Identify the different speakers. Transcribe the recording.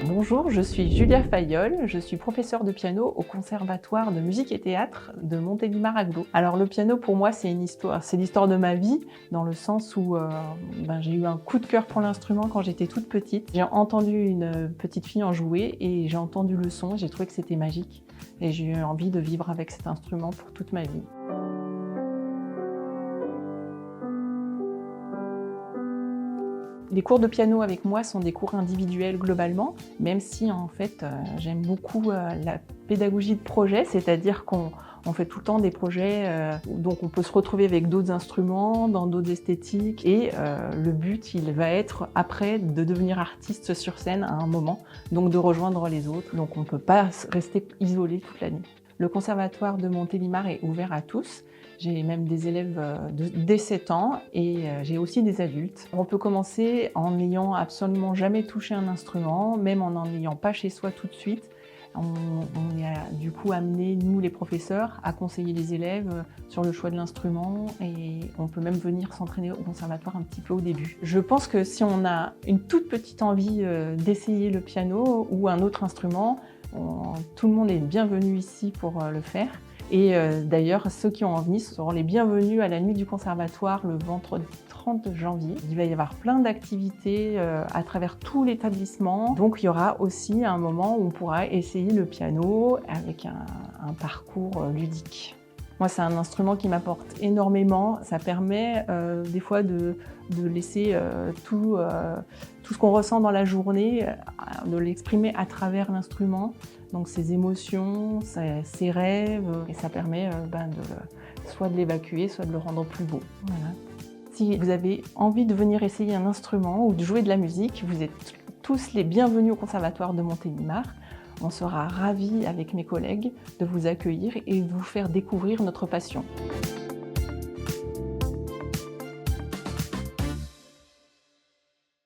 Speaker 1: Bonjour, je suis Julia Fayolle, je suis professeure de piano au Conservatoire de musique et théâtre de Montélimar-Aglo. Alors le piano pour moi c'est une histoire, c'est l'histoire de ma vie, dans le sens où j'ai eu un coup de cœur pour l'instrument quand j'étais toute petite. J'ai entendu une petite fille en jouer et j'ai entendu le son, j'ai trouvé que c'était magique et j'ai eu envie de vivre avec cet instrument pour toute ma vie. Les cours de piano avec moi sont des cours individuels globalement, même si en fait j'aime beaucoup la pédagogie de projet, c'est-à-dire qu'on fait tout le temps des projets, donc on peut se retrouver avec d'autres instruments, dans d'autres esthétiques, et le but il va être après de devenir artiste sur scène à un moment, donc de rejoindre les autres, donc on ne peut pas rester isolé toute l'année. Le conservatoire de Montélimar est ouvert à tous. J'ai même des élèves dès 7 ans et j'ai aussi des adultes. On peut commencer en n'ayant absolument jamais touché un instrument, même en n'en ayant pas chez soi tout de suite. On est du coup amené, nous les professeurs, à conseiller les élèves sur le choix de l'instrument et on peut même venir s'entraîner au conservatoire un petit peu au début. Je pense que si on a une toute petite envie d'essayer le piano ou un autre instrument, tout le monde est bienvenu ici pour le faire. Et d'ailleurs, ceux qui ont envie seront les bienvenus à la nuit du conservatoire le vendredi 30 janvier. Il va y avoir plein d'activités à travers tout l'établissement. Donc il y aura aussi un moment où on pourra essayer le piano avec un parcours ludique. Moi, c'est un instrument qui m'apporte énormément. Ça permet des fois de laisser tout ce qu'on ressent dans la journée, de l'exprimer à travers l'instrument. Donc ses émotions, ses rêves, et ça permet soit de l'évacuer, soit de le rendre plus beau. Voilà. Si vous avez envie de venir essayer un instrument ou de jouer de la musique, vous êtes tous les bienvenus au Conservatoire de Montélimar. On sera ravis avec mes collègues de vous accueillir et de vous faire découvrir notre passion.